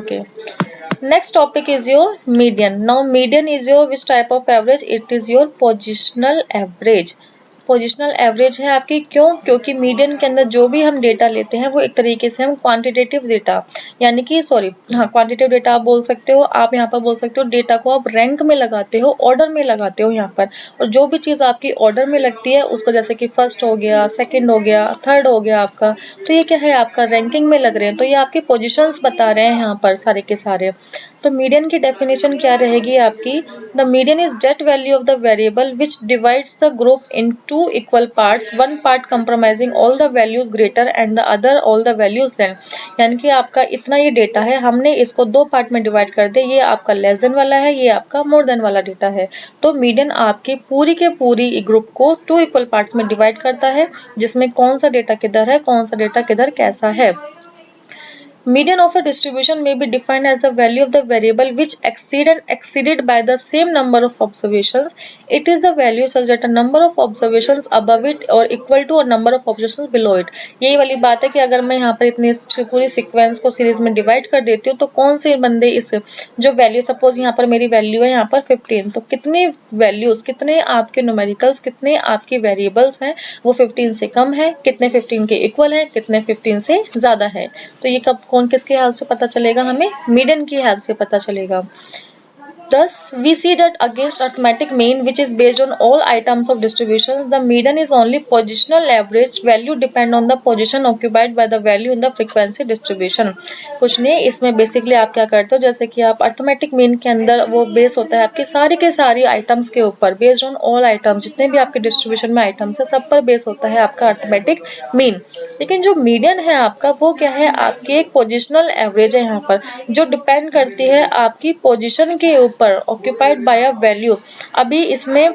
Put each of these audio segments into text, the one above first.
Okay. Next topic is your median. Now median is your which type of average? It is your positional average. Positional average है आपकी, क्यों? क्योंकि median के अंदर जो भी हम डेटा लेते हैं वो एक तरीके से हम क्वांटिटेटिव डेटा यानी कि क्वांटिटेटिव डेटा आप बोल सकते हो, आप यहाँ पर बोल सकते हो डेटा को आप रैंक में लगाते हो, ऑर्डर में लगाते हो यहाँ पर, और जो भी चीज़ आपकी ऑर्डर में लगती है उसको जैसे कि फर्स्ट हो गया, सेकंड हो गया, थर्ड हो गया आपका, तो ये क्या है आपका रैंकिंग में लग रहे हैं, तो ये आपकी पोजिशंस बता रहे हैं यहाँ पर सारे के सारे। तो मीडियन की डेफिनेशन क्या रहेगी आपकी? The median is that value of the variable which divides the group in two equal parts, one part compromising all the values greater and the other all the values less. यानी कि आपका इतना ये data है, हमने इसको दो part में डिवाइड कर दे, ये आपका लेस देन वाला है, ये आपका मोर देन वाला डेटा है। तो मीडियन आपकी पूरी के पूरी ग्रुप को टू इक्वल पार्ट्स में डिवाइड करता है, जिसमें कौन सा डेटा किधर है, कौन सा डेटा किधर कैसा है। Median of a distribution may be defined as the value of the variable which exceeded by the same number of observations. It is the value such that a number of observations above it or equal to a number of observations below it. यही वाली बात है कि अगर मैं यहाँ पर इतनी पूरी सीक्वेंस को सीरीज में डिवाइड कर देती हूँ तो कौन से बंदे इस जो वैल्यू, सपोज यहाँ पर मेरी वैल्यू है यहाँ पर 15, तो कितने वैल्यूज, कितने आपके न्यूमेरिकल्स, कितने आपके वेरिएबल्स हैं वो 15 से कम है, कितने 15 के इक्वल है, कितने 15 से ज्यादा है। तो ये कब कौन किसके हेल्प से पता चलेगा? हमें मीडियन की हेल्प से पता चलेगा। Thus, we see that against arithmetic mean, which is based on all items of distribution, the median is only positional average. Value depend on the position occupied by the value in the frequency distribution. कुछ नहीं, इसमें basically आप क्या करते हो, जैसे कि आप अर्थमेटिक मीन के अंदर वो बेस होता है आपके सारी के सारी आइटम्स के ऊपर, बेस्ड ऑन ऑल आइटम्स, जितने भी आपके डिस्ट्रीब्यूशन में आइटम्स है सब पर बेस होता है आपका अर्थमेटिक मीन। लेकिन जो मीडियन है आपका वो क्या है? आपकी एक पोजिशनल एवरेज है यहाँ पर, जो डिपेंड करती है आपकी पोजिशन के ऊपर, ऑक्यूपाइड बाय अ वैल्यू। अभी इसमें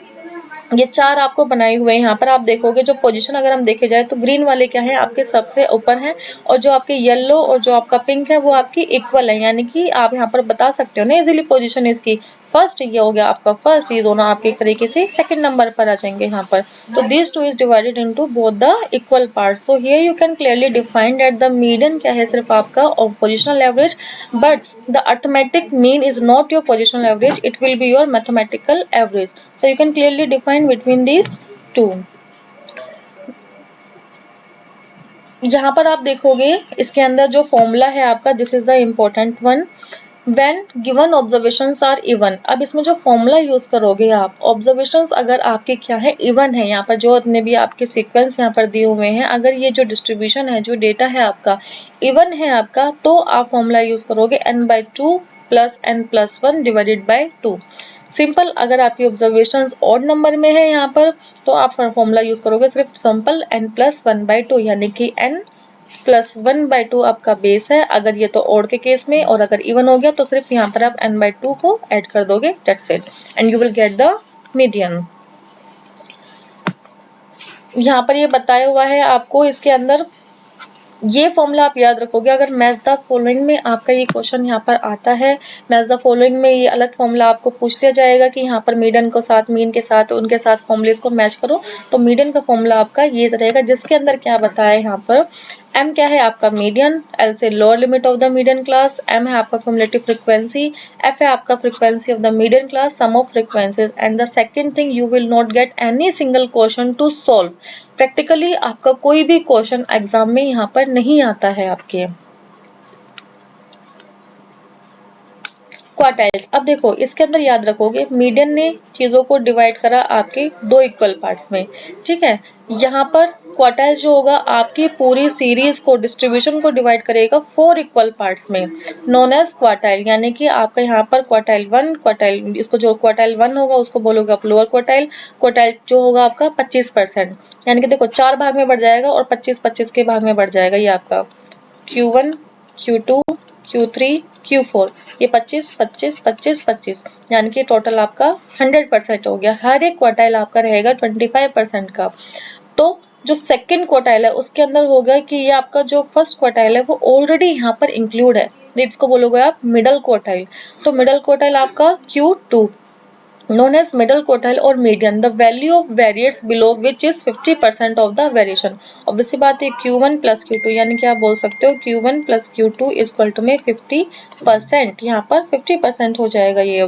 ये चार आपको बनाए हुए हैं, यहाँ पर आप देखोगे जो पोजीशन अगर हम देखे जाए तो ग्रीन वाले क्या है आपके सबसे ऊपर हैं, और जो आपके येलो और जो आपका पिंक है वो आपकी इक्वल है, यानी कि आप यहाँ पर बता सकते हो ना इजीली पोजीशन इसकी। फर्स्ट ये हो गया आपका फर्स्ट, ये दोनों आपके एक तरीके से सेकंड नंबर पर आ जाएंगे यहाँ पर। तो this two is divided into both the equal parts. So here you can clearly define that the median क्या है? सिर्फ आपका positional average, but the arithmetic mean is not your positional average, it will be your mathematical average. So you can clearly define between these two. यहाँ पर आप देखोगे इसके अंदर जो फॉर्मूला है आपका, this is the important one. When given observations are even, अब इसमें जो फॉर्मूला यूज करोगे आप, ऑब्जर्वेशंस अगर आपके क्या है? इवन है। यहाँ पर जो इतने भी आपके सीक्वेंस यहाँ पर दिए हुए हैं, अगर ये जो डिस्ट्रीब्यूशन है, जो डेटा है आपका इवन है आपका, तो आप फॉर्मूला यूज करोगे n/2 plus n+1 divided by 2। Simple, अगर आपकी ऑब्जर्वेशंस ऑड नंबर में है यहाँ पर, तो आप फॉर्मूला यूज करोगे सिर्फ सिंपल n+1/2, यानी कि n+1/2 आपका बेस है, अगर ये तो ऑड के केस में, और अगर इवन हो गया तो सिर्फ यहाँ पर आप n/2 को ऐड कर दोगे, that's it, and you will get the median. यहाँ पर ये बताया हुआ है आपको, इसके अंदर ये फॉर्मूला आप याद रखोगे। अगर मैच द फॉलोइंग में आपका ये क्वेश्चन यहाँ पर आता है, मैच द फॉलोइंग में ये अलग फॉर्मूला आपको पूछ लिया जाएगा कि यहाँ पर मीडियन को साथ, मीन के साथ, उनके साथ फॉर्मूलेस को मैच करो, तो मीडियन का फॉर्मूला आपका ये रहेगा, जिसके अंदर क्या बताया है यहाँ पर, m क्या है आपका? मीडियन, l से lower limit of the median class, m है आपका क्युमुलेटिव फ्रीक्वेंसी, f है आपका frequency of the median class, sum of frequencies, and the second thing, you will not get any single question to solve. Practically आपका कोई भी question exam में यहाँ पर नहीं आता है आपके। क्वार्टाइल्स, अब देखो इसके अंदर याद रखोगे, मीडियन ने चीजों को डिवाइड करा आपके दो इक्वल पार्ट्स में, ठीक है। यहाँ पर क्वार्टाइल्स जो होगा आपकी पूरी सीरीज को, डिस्ट्रीब्यूशन को डिवाइड करेगा 4 इक्वल पार्ट्स में, नोन एज क्वार्टाइल। यानी कि आपका यहाँ पर क्वार्टाइल 1, क्वार्टाइल, इसको जो क्वार्टाइल 1 होगा उसको बोलोगे आप लोअर क्वार्टाइल। क्वार्टाइल जो होगा आपका 25%, यानी कि देखो 4 भाग में बढ़ जाएगा और 25-25 के भाग में बढ़ जाएगा, ये आपका Q1, Q2, Q3, Q4, ये 25-25-25-25, यानी कि टोटल आपका 100% हो गया। हर एक क्वार्टाइल आपका रहेगा 25% का। तो जो सेकंड क्वार्टाइल है उसके अंदर होगा कि ये आपका जो फर्स्ट क्वार्टाइल है वो ऑलरेडी यहाँ पर इंक्लूड है, इसको बोलोगे आप मिडल क्वार्टाइल। तो मिडल क्वार्टाइल आपका Q2, known as middle quartile or median, the value of varies below which is 50% of the variation। obvious सी बात है Q1 plus Q2 यानी कि आप बोल सकते हो Q1 plus Q2 is equal to में 50%, यहाँ पर 50% हो जाएगा ये।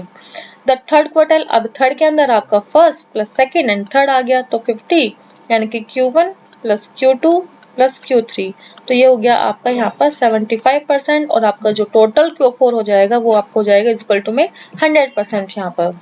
द थर्ड क्वार्टाइल, अब थर्ड के अंदर आपका first plus second and third आ गया तो 50 यानी कि Q1 plus Q2 plus Q3, तो ये हो गया आपका यहाँ पर 75% और आपका जो टोटल Q4 हो जाएगा वो आपको हो जाएगा इक्वल टू में 100% यहाँ पर।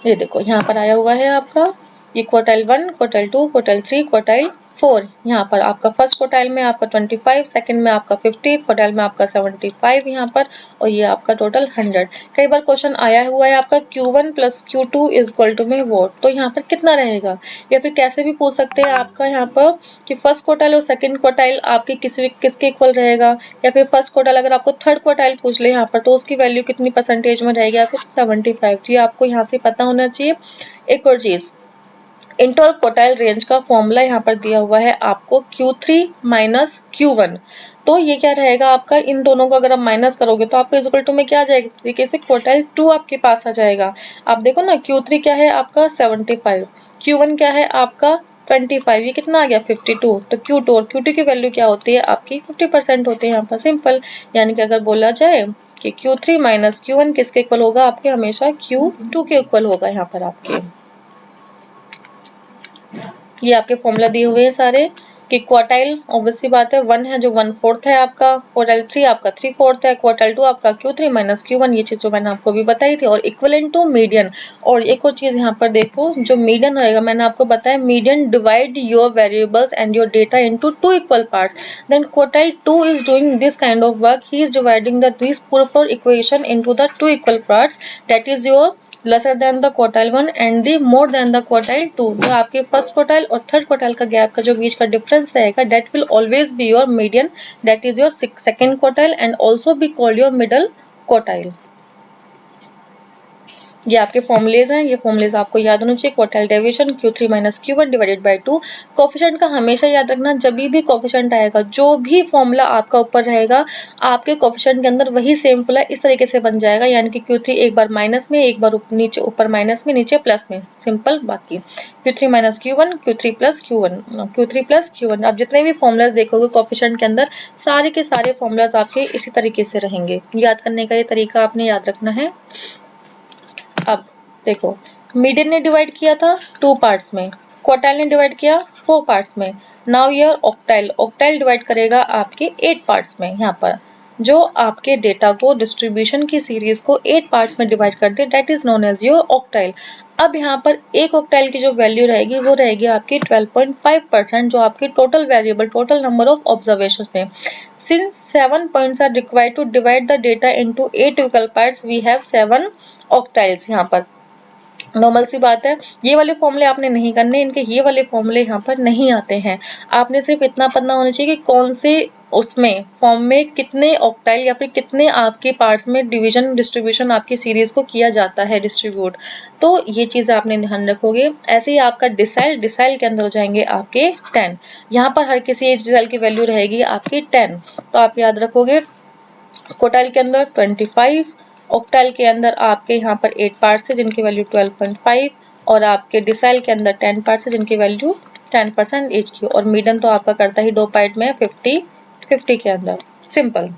ये देखो यहाँ पर आया हुआ है आपका ये क्वार्टाइल 1, क्वार्टाइल 2, क्वार्टाइल 3, क्वार्टाइल 4। यहाँ पर आपका फर्स्ट क्वार्टाइल में आपका 25, सेकंड में आपका 50, क्वार्टाइल में आपका 75 यहाँ पर, और ये आपका टोटल 100। कई बार क्वेश्चन आया हुआ है आपका Q1 plus Q2 is equal to में वॉट, तो यहाँ पर कितना रहेगा, या फिर कैसे भी पूछ सकते हैं आपका यहाँ पर कि फर्स्ट क्वार्टाइल और सेकंड क्वार्टाइल आपके किसके इक्वल रहेगा, या फिर फर्स्ट क्वार्टाइल अगर आपको थर्ड क्वार्टाइल पूछ ले यहाँ पर तो उसकी वैल्यू कितनी परसेंटेज में रहेगी, आपको 75। ये आपको यहाँ से पता होना चाहिए। एक और चीज, इंटर क्वार्टाइल रेंज का फॉर्मूला यहाँ पर दिया हुआ है आपको Q3 माइनस Q1, तो ये क्या रहेगा आपका, इन दोनों को अगर आप माइनस करोगे तो आपको इक्वल टू में क्या आ जाएगा, तरीके से क्वार्टाइल 2 आपके पास आ जाएगा। आप देखो ना Q3 क्या है आपका 75, Q1 क्या है आपका 25, ये कितना आ गया 52, तो Q2 और Q2 की वैल्यू क्या होती है आपकी 50% होती है यहाँ पर, सिंपल। यानी कि अगर बोला जाए कि Q3 माइनस Q1 किसके इक्वल होगा, आपके हमेशा Q2 के इक्वल होगा यहाँ पर आपके। ये आपके फॉर्मूला दिए हुए हैं सारे कि क्वार्टाइल ऑब्वियस सी बात है 1 है जो 1/4 है आपका, क्वार्टाइल 3 आपका 3/4 है, क्वार्टाइल 2 आपका Q3 माइनस Q1, ये चीज जो मैंने आपको भी बताई थी, और इक्विवेलेंट टू मीडियन। और एक और चीज यहाँ पर देखो, जो मीडियन रहेगा मैंने आपको बताया median divide your variables and your data into 2 equal parts, then quartile 2 is doing this kind of work, he is dividing the this पूरा equation into the 2 equal parts, that is your lesser than the quartile 1 and the more than the quartile 2। तो आपके first quartile और third quartile का gap का जो बीच का difference रहेगा that will always be your median, that is your second quartile and also be called your middle quartile। ये आपके फॉर्मुलेज हैं, ये फॉर्मुलेज आपको याद होना चाहिए। Quartile deviation Q3 minus Q1 divided by 2। Coefficient का हमेशा याद रखना, जब भी कोफिशिएंट आएगा जो भी फॉर्मूला आपका ऊपर रहेगा आपके कोफिशिएंट के अंदर वही सेम फॉर्मूला इस तरीके से बन जाएगा, यानी कि Q3 एक बार माइनस में, एक बार नीचे, ऊपर माइनस में, नीचे प्लस में, सिंपल। बाकी Q3 minus Q1, Q3 plus Q1, Q3 plus Q1। आप जितने भी फॉर्मुलाज देखोगे कोफिशिएंट के अंदर सारे के सारे फॉर्मुलाज आपके इसी तरीके से रहेंगे। याद करने का ये तरीका आपने याद रखना है। अब देखो, मीडियन ने डिवाइड किया था 2 पार्ट्स में, क्वार्टाइल ने डिवाइड किया 4 पार्ट्स में। Now year octyl, octyl divide करेगा आपके 8 पार्ट्स में। यहाँ पर जो आपके डेटा को, डिस्ट्रीब्यूशन की सीरीज को 8 पार्ट्स में डिवाइड कर दे, that is known as your octile. अब यहाँ पर एक ऑक्टाइल की जो वैल्यू रहेगी वो रहेगी आपकी 12.5%, जो आपकी total variable, total number of observation में। Since 7 points are required to divide the data into 8 equal parts, we have 7 octiles। यहाँ पर नॉर्मल सी बात है, ये वाले फॉर्मूले आपने नहीं करने, इनके ये वाले फॉर्मूले यहाँ पर नहीं आते हैं। आपने सिर्फ इतना पता होना चाहिए कि कौन से उसमें फॉर्म में कितने ऑक्टाइल या फिर कितने आपके पार्ट्स में डिवीजन, डिस्ट्रीब्यूशन आपकी सीरीज को किया जाता है डिस्ट्रीब्यूट, तो ये चीज़ आपने ध्यान रखोगे। ऐसे ही आपका डिसाइल, डिसाइल के अंदर हो जाएंगे आपके 10। यहाँ पर हर किसी डिसाइल की वैल्यू रहेगी आपकी 10, तो आप याद रखोगे। क्वार्टाइल के अंदर 25, ऑक्टाइल के अंदर आपके यहाँ पर 8 पार्ट्स है जिनकी वैल्यू 12.5, और आपके डिसाइल के अंदर 10 पार्ट्स है जिनकी वैल्यू 10% ईच की, और मीडियन तो आपका करता ही 2 पार्ट में 50 के अंदर, सिंपल।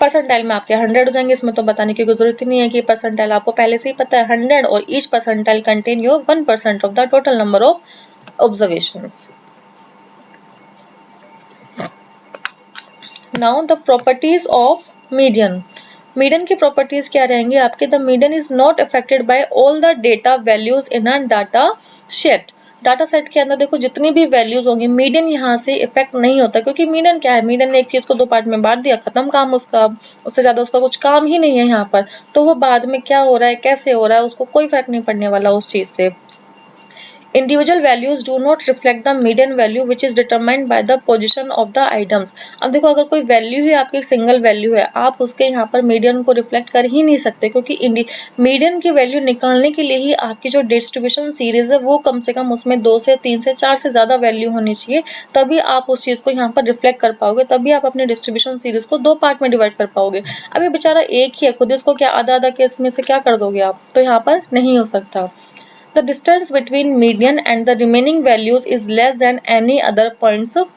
परसेंटाइल में आपके 100 हो जाएंगे, इसमें तो बताने की कोई जरूरत ही नहीं है कि परसेंटाइल आपको पहले से ही पता है 100, और each percentile contain your 1% of the total number of observations. Now the properties of median. Median की प्रॉपर्टीज क्या रहेंगी आपके, the median is not affected by all the data values in a data set. Data set के अंदर देखो जितनी भी values होंगी, मीडियन यहाँ से इफेक्ट नहीं होता, क्योंकि मीडियन क्या है, मीडियन ने एक चीज को 2 पार्ट में बांट दिया, खत्म काम उसका, उससे ज्यादा उसका कुछ काम ही नहीं है यहाँ पर। तो वो बाद में क्या हो रहा है, कैसे हो रहा है, उसको कोई फर्क नहीं पड़ने वाला उस चीज से। Individual values do not reflect the median value which is determined by the position of the items. अब देखो अगर कोई वैल्यू ही आपकी सिंगल वैल्यू है, आप उसके यहाँ पर मीडियन को रिफ्लेक्ट कर ही नहीं सकते, क्योंकि मीडियन की वैल्यू निकालने के लिए ही आपकी जो डिस्ट्रीब्यूशन सीरीज है वो कम से कम उसमें 2 से 3 से 4 से ज्यादा वैल्यू होनी चाहिए, तभी आप उस चीज को यहाँ पर रिफ्लेक्ट कर पाओगे, तभी आप अपने डिस्ट्रीब्यूशन सीरीज को 2 पार्ट में डिवाइड कर पाओगे। अब ये बेचारा एक ही है, खुद इसको क्या आधा आधा केस में से क्या कर दोगे आप, तो यहाँ पर नहीं हो सकता। The distance between median and the remaining values is less than any other points of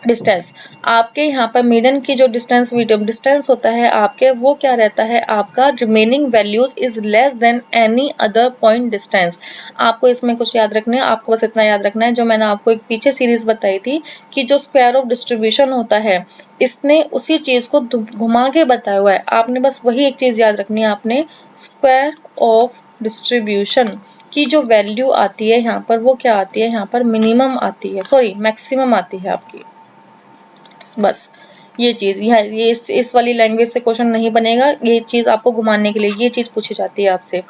distance। आपके यहाँ पर मीडियन की जो डिस्टेंस होता है आपके, वो क्या रहता है आपका, remaining values is less than any other point distance. आपको इसमें कुछ याद रखना है, आपको बस इतना याद रखना है जो मैंने आपको एक पीछे सीरीज बताई थी कि जो स्क्वायर ऑफ डिस्ट्रीब्यूशन होता है, इसने उसी चीज को घुमा के बताया हुआ है। आपने बस वही एक चीज याद रखनी है, आपने स्क्वायर ऑफ डिस्ट्रीब्यूशन की जो वैल्यू आती है यहाँ पर, वो क्या आती है यहाँ पर, मिनिमम आती है, सॉरी मैक्सिमम आती है आपकी। बस ये चीज ये इस वाली लैंग्वेज से क्वेश्चन नहीं बनेगा, ये चीज आपको घुमाने के लिए ये चीज पूछी जाती है आपसे।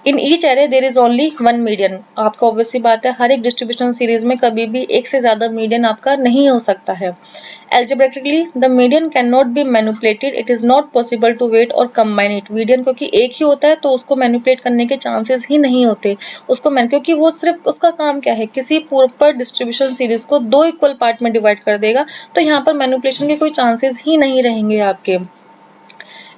In each array there is only one median. आपको ऑब्वियसली बात है, हर एक डिस्ट्रीब्यूशन सीरीज में कभी भी एक से ज्यादा मीडियन आपका नहीं हो सकता है। Algebraically, the median cannot be manipulated. It is not possible to weight or combine it. Median क्योंकि एक ही होता है तो उसको मैनिपुलेट करने के चांसेस ही नहीं होते उसको क्योंकि वो सिर्फ उसका काम क्या है, किसी प्रॉपर डिस्ट्रीब्यूशन सीरीज को 2 इक्वल पार्ट में डिवाइड कर देगा, तो यहाँ पर मैनिपुलेशन के कोई चांसेस ही नहीं रहेंगे आपके।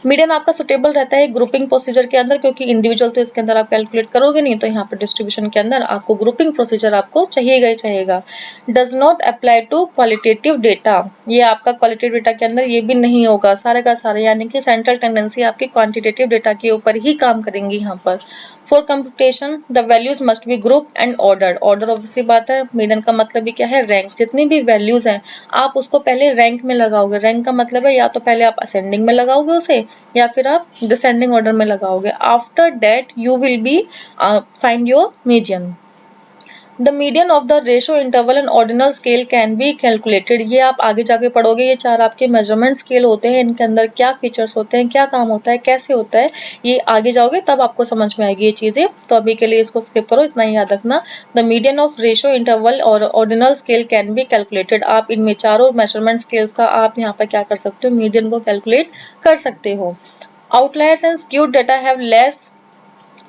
मीडियन आपका सुटेबल रहता है ग्रुपिंग प्रोसीजर के अंदर, क्योंकि इंडिविजुअल तो इसके अंदर आप कैलकुलेट करोगे नहीं, तो यहाँ पर डिस्ट्रीब्यूशन के अंदर आपको ग्रुपिंग प्रोसीजर आपको चाहिएगा ही चाहिएगा। Does not apply to qualitative data. ये आपका क्वालिटेटिव डेटा के अंदर ये भी नहीं होगा सारे का सारा, यानी कि सेंट्रल टेंडेंसी आपकी क्वांटिटेटिव डेटा के ऊपर ही काम करेंगी यहाँ पर। For computation the values must be group and ordered. Order obviously बात है, मीडियन का मतलब भी क्या है, रैंक। जितनी भी वैल्यूज हैं आप उसको पहले रैंक में लगाओगे। रैंक का मतलब है या तो पहले आप असेंडिंग में लगाओगे उसे, या फिर आप डिसेंडिंग ऑर्डर में लगाओगे। After that you will be find your median. The median of the ratio interval and ordinal scale can be calculated. ये आप आगे जाके पढ़ोगे, ये 4 आपके मेजरमेंट स्केल होते हैं, इनके अंदर क्या फीचर्स होते हैं, क्या काम होता है, कैसे होता है, ये आगे जाओगे तब आपको समझ में आएगी ये चीजें। तो अभी के लिए इसको स्किप करो, इतना ही याद रखना। The median of ratio interval और ordinal scale can be calculated. आप इनमें चारों मेजरमेंट स्केल्स का आप यहाँ पर क्या कर सकते हो, मीडियन को कैलकुलेट कर सकते हो। Outliers and skewed data have less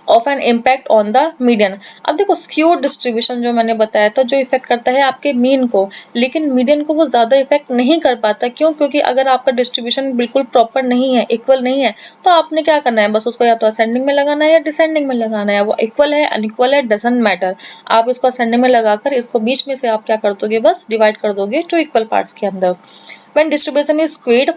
of an impact on the median. अब देखो स्क्यूड डिस्ट्रीब्यूशन जो मैंने बताया था, जो इफेक्ट करता है आपके मीन को, लेकिन मीडियन को वो ज्यादा इफेक्ट नहीं कर पाता। क्यों? क्योंकि अगर आपका डिस्ट्रीब्यूशन बिल्कुल प्रॉपर नहीं है, इक्वल नहीं है, तो आपने क्या करना है, बस उसको या तो असेंडिंग में लगाना है या डिसेंडिंग में लगाना है। वो इक्वल है अनइक्वल है डजंट मैटर, आप इसको असेंडिंग में लगाकर इसको बीच में से आप क्या कर दोगे, बस डिवाइड कर दोगे 2 इक्वल पार्ट्स के अंदर। When distribution is skewed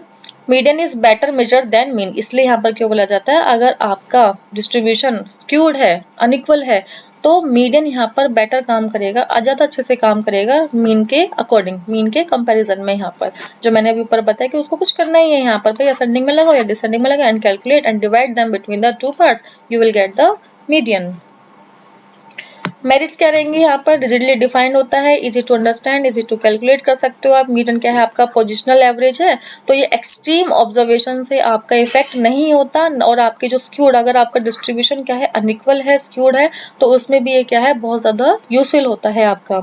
median is better measure than mean. इसलिए यहाँ पर क्यों बोला जाता है, अगर आपका डिस्ट्रीब्यूशन स्क्यूड है, अनइक्वल है, तो मीडियन यहाँ पर बेटर काम करेगा, ज्यादा अच्छे से काम करेगा मीन के अकॉर्डिंग, मीन के कंपैरिजन में। यहाँ पर जो मैंने अभी ऊपर बताया कि उसको कुछ करना ही है, यहाँ पर भाई असेंडिंग में लगाओ या डिसेंडिंग में लगाओ and calculate and divide them between the 2 parts, you will get the median. Merits क्या रहेंगे यहाँ पर, रिजिडली डिफाइंड होता है, easy to understand, easy to calculate कर सकते हो आप। मीडियन क्या है आपका, पोजिशनल एवरेज है, तो ये एक्सट्रीम ऑब्जर्वेशन से आपका इफेक्ट नहीं होता। और आपके जो स्क्यूड, अगर आपका डिस्ट्रीब्यूशन क्या है, अनइक्वल है, स्क्यूड है, तो उसमें भी ये क्या है, बहुत ज्यादा यूजफुल होता है आपका।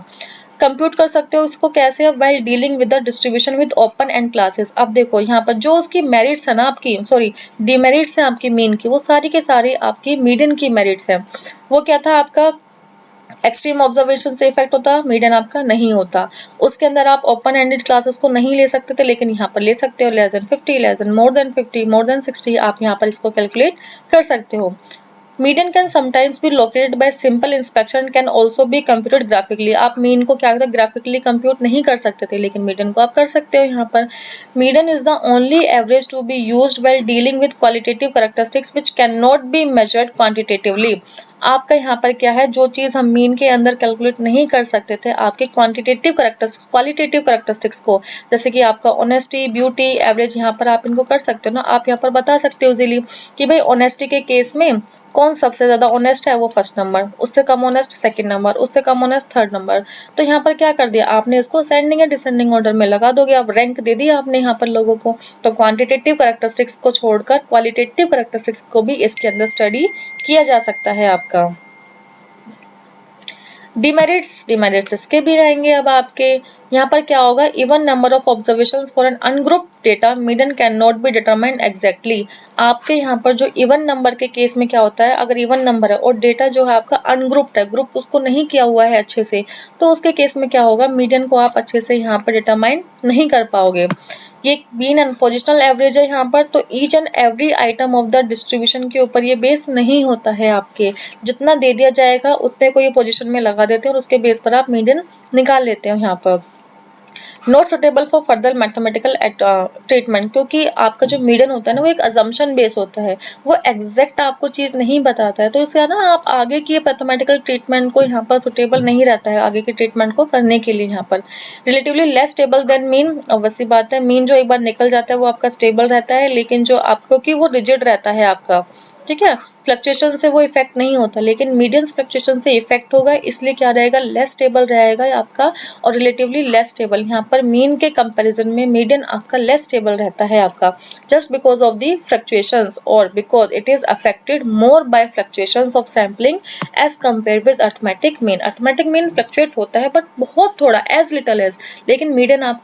कंप्यूट कर सकते हो इसको कैसे, while dealing with the distribution with open and classes. अब देखो यहाँ पर जो उसकी मेरिट्स है ना आपकी, सॉरी डिमेरिट्स है आपकी मीन की, वो सारी के सारी आपकी मीडियन की मेरिट्स है। वो क्या था आपका, एक्सट्रीम ऑब्जर्वेशन से इफेक्ट होता, मीडियन आपका नहीं होता। उसके अंदर आप ओपन एंडेड क्लासेस को नहीं ले सकते थे, लेकिन यहाँ पर ले सकते हो। Less than 50, less than more than 50, more than 60, आप यहाँ पर इसको कैलकुलेट कर सकते हो। Median can sometimes be located bye simple inspection, can also be computed graphically. आप मीन को क्या ग्राफिकली कंप्यूट नहीं कर सकते थे, लेकिन मीडियन को आप कर सकते हो यहाँ पर। Median is the only average to be used while dealing with qualitative characteristics which can not be measured quantitatively. आपका यहाँ पर क्या है, जो चीज हम मीन के अंदर कैलकुलेट नहीं कर सकते थे, आपके क्वांटिटेटिव कैरेक्टरिस्टिक्स, क्वालिटेटिव कैरेक्टरिस्टिक्स को, जैसे कि आपका ऑनेस्टी, ब्यूटी, एवरेज, यहाँ पर आप इनको कर सकते हो ना। आप यहाँ पर बता सकते हो इजीली कि भाई ऑनेस्टी के केस में कौन सबसे ज्यादा ऑनेस्ट है, वो फर्स्ट नंबर, उससे कम ऑनेस्ट सेकंड नंबर, उससे कम ऑनेस्ट थर्ड नंबर। तो यहाँ पर क्या कर दिया आपने, इसको असेंडिंग या डिसेंडिंग ऑर्डर में लगा दोगे, अब रैंक दे दिया आपने यहाँ पर लोगों को। तो क्वांटिटेटिव कैरेक्टरिस्टिक्स को छोड़कर क्वालिटेटिव कैरेक्टरिस्टिक्स को भी इसके अंदर स्टडी किया जा सकता है आपका। डिमेरिट्स इसके भी रहेंगे। अब आपके यहाँ पर क्या होगा, even number of observations for an ungroup data median can not be determined exactly. आपके यहाँ पर जो इवन नंबर के केस में क्या होता है, अगर इवन नंबर है और डेटा जो है आपका अनग्रुप्ड है, ग्रुप उसको नहीं किया हुआ है अच्छे से, तो उसके केस में क्या होगा, मीडियन को आप अच्छे से यहाँ पर डिटरमाइन नहीं कर पाओगे। ये मीन एंड पोजिशनल एवरेज है यहाँ पर, तो each and every item of the distribution के ऊपर ये बेस नहीं होता है। आपके जितना दे दिया जाएगा उतने को ये पोजीशन में लगा देते हैं और उसके बेस पर आप मीडियन निकाल लेते हो यहाँ पर। Not suitable for further mathematical treatment, क्योंकि आपका जो मीडियन होता है ना वो एक अजम्पशन बेस होता है, वो एग्जैक्ट आपको चीज नहीं बताता है, तो इससे ना आप आगे की मैथमेटिकल ट्रीटमेंट को यहाँ पर सुटेबल नहीं रहता है आगे की ट्रीटमेंट को करने के लिए। यहाँ पर relatively less stable then mean, वैसी बात है, मीन जो एक बार निकल जाता है वो आपका स्टेबल रहता है, लेकिन जो आपको कि वो रिजिड रहता है आपका, ठीक है, फ्लक्चुएशन से वो इफेक्ट नहीं होता, लेकिन मीडियन फ्लक्चुएशन से इफेक्ट होगा, इसलिए क्या रहेगा, लेस स्टेबल रहेगा आपका और रिलेटिवली लेस स्टेबल। यहाँ पर मीन के कंपैरिजन में मीडियन आपका लेस स्टेबल रहता है आपका, just because of the fluctuations और because it is affected more by fluctuations of sampling as compare with arithmetic mean. Arithmetic mean fluctuate होता है बट बहुत थोड़ा, एज लिटल एज, लेकिन मीडियन आप